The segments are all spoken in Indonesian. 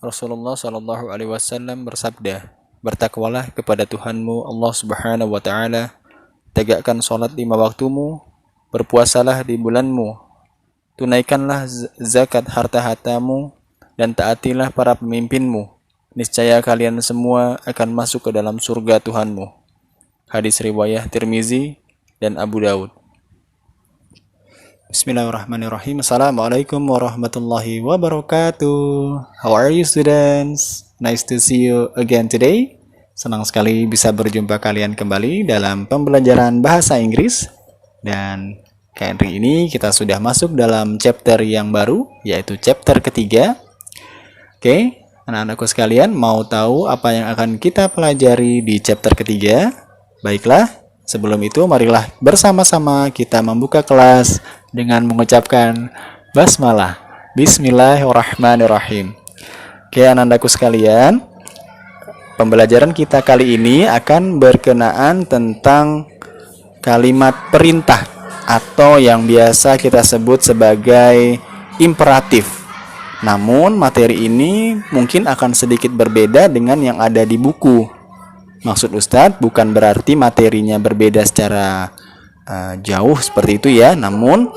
Rasulullah Shallallahu Alaihi Wasallam bersabda, bertakwalah kepada Tuhanmu Allah Subhanahu Wa Taala, tegakkan sholat 5 waktumu, berpuasalah di bulanmu, tunaikanlah zakat harta-hartamu, dan taatilah para pemimpinmu. Niscaya kalian semua akan masuk ke dalam surga Tuhanmu. Hadis riwayat Tirmizi dan Abu Daud. Bismillahirrahmanirrahim. Assalamualaikum warahmatullahi wabarakatuh. How are you students? Nice to see you again today. Senang sekali bisa berjumpa kalian kembali dalam pembelajaran bahasa Inggris. Dan hari ini kita sudah masuk dalam chapter yang baru, yaitu chapter ketiga. Oke, anak-anakku sekalian, mau tahu apa yang akan kita pelajari di chapter ketiga? Baiklah, sebelum itu marilah bersama-sama kita membuka kelas dengan mengucapkan basmalah. Bismillahirrahmanirrahim. Oke, anak-anakku sekalian, pembelajaran kita kali ini akan berkenaan tentang kalimat perintah atau yang biasa kita sebut sebagai imperatif. Namun materi ini mungkin akan sedikit berbeda dengan yang ada di buku. Maksud Ustadz bukan berarti materinya berbeda secara jauh seperti itu ya, namun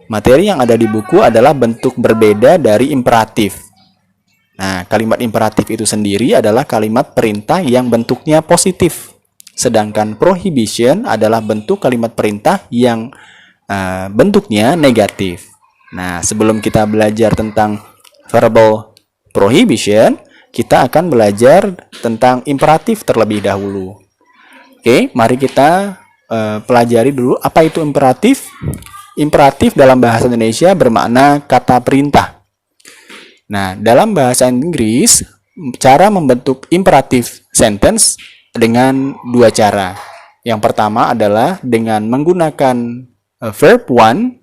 materi yang ada di buku adalah bentuk berbeda dari imperatif. Nah, kalimat imperatif itu sendiri adalah kalimat perintah yang bentuknya positif, sedangkan prohibition adalah bentuk kalimat perintah yang bentuknya negatif. Nah, sebelum kita belajar tentang verbal prohibition, kita akan belajar tentang imperatif terlebih dahulu. Oke, mari kita pelajari dulu apa itu imperatif. Imperatif dalam bahasa Indonesia bermakna kata perintah. Nah, dalam bahasa Inggris, cara membentuk imperatif sentence dengan dua cara. Yang pertama adalah dengan menggunakan verb one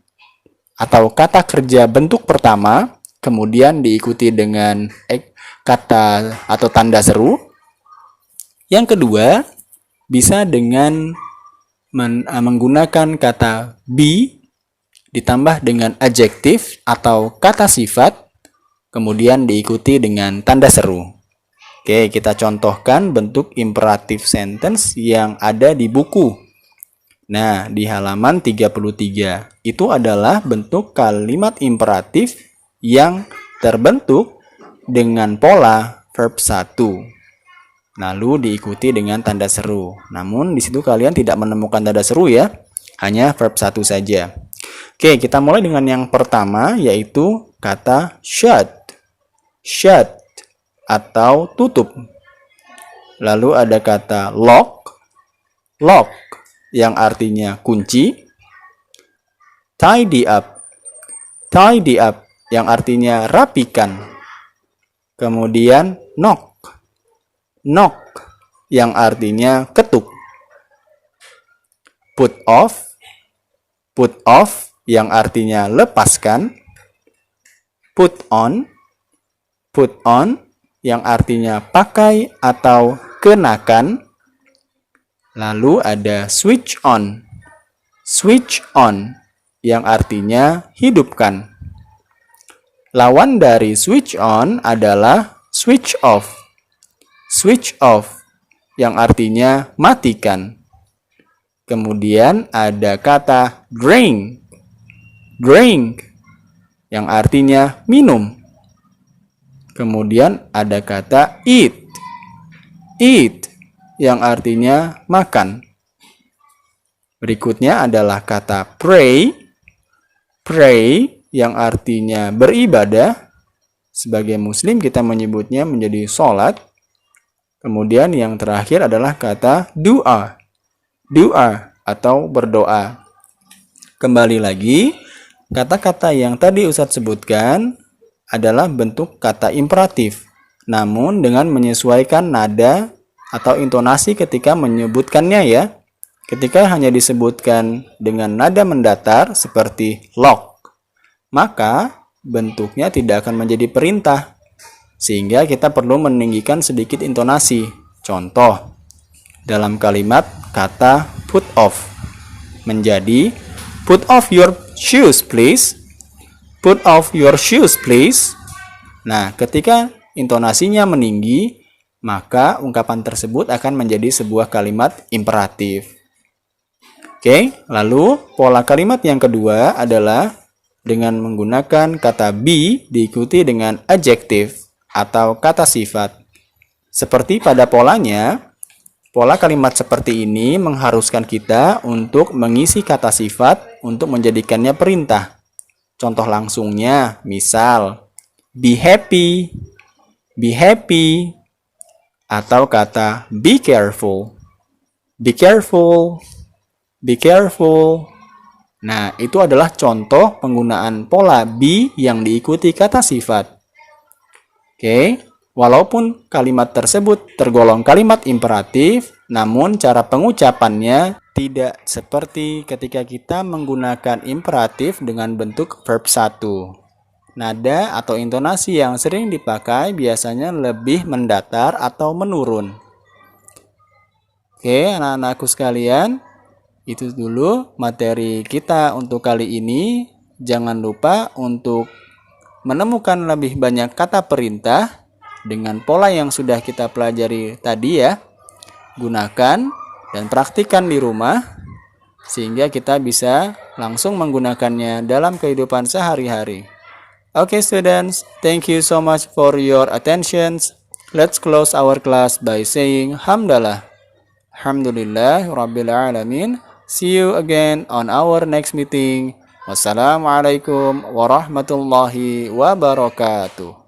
atau kata kerja bentuk pertama, kemudian diikuti dengan kata atau tanda seru. Yang kedua, bisa dengan menggunakan kata be ditambah dengan adjektif atau kata sifat, kemudian diikuti dengan tanda seru. Oke, kita contohkan bentuk imperatif sentence yang ada di buku. Nah, di halaman 33 itu adalah bentuk kalimat imperatif yang terbentuk dengan pola verb 1. Lalu diikuti dengan tanda seru. Namun di situ kalian tidak menemukan tanda seru ya, hanya verb 1 saja. Oke, kita mulai dengan yang pertama, yaitu kata shut. Shut atau tutup. Lalu ada kata lock. Lock yang artinya kunci. Tidy up. Tidy up yang artinya rapikan. Kemudian knock. Knock yang artinya ketuk. Put off. Put off yang artinya lepaskan. Put on. Put on yang artinya pakai atau kenakan. Lalu ada switch on. Switch on yang artinya hidupkan. Lawan dari switch on adalah switch off. Switch off yang artinya matikan. Kemudian ada kata drink. Drink yang artinya minum. Kemudian ada kata eat. Eat yang artinya makan. Berikutnya adalah kata pray. Pray yang artinya beribadah. Sebagai muslim kita menyebutnya menjadi sholat. Kemudian yang terakhir adalah kata doa. Doa atau berdoa. Kembali lagi, kata-kata yang tadi Ustadz sebutkan adalah bentuk kata imperatif. Namun dengan menyesuaikan nada atau intonasi ketika menyebutkannya ya. Ketika hanya disebutkan dengan nada mendatar seperti lock, maka bentuknya tidak akan menjadi perintah. Sehingga kita perlu meninggikan sedikit intonasi. Contoh, dalam kalimat kata put off menjadi put off your shoes please. Put off your shoes please. Nah, ketika intonasinya meninggi, maka ungkapan tersebut akan menjadi sebuah kalimat imperatif. Oke, lalu pola kalimat yang kedua adalah dengan menggunakan kata be diikuti dengan adjektif atau kata sifat. Seperti pada polanya, pola kalimat seperti ini mengharuskan kita untuk mengisi kata sifat untuk menjadikannya perintah. Contoh langsungnya, misal, be happy, atau kata be careful, be careful, be careful. Nah, itu adalah contoh penggunaan pola be yang diikuti kata sifat. Oke, walaupun kalimat tersebut tergolong kalimat imperatif, namun cara pengucapannya tidak seperti ketika kita menggunakan imperatif dengan bentuk verb 1. Nada atau intonasi yang sering dipakai biasanya lebih mendatar atau menurun. Oke, anak-anakku sekalian, itu dulu materi kita untuk kali ini. Jangan lupa untuk menemukan lebih banyak kata perintah dengan pola yang sudah kita pelajari tadi ya. Gunakan dan praktikkan di rumah sehingga kita bisa langsung menggunakannya dalam kehidupan sehari-hari. Okay, students, thank you so much for your attention. Let's close our class by saying Hamdalah. Alhamdulillah Rabbil Alamin. See you again on our next meeting. Wassalamualaikum warahmatullahi wabarakatuh.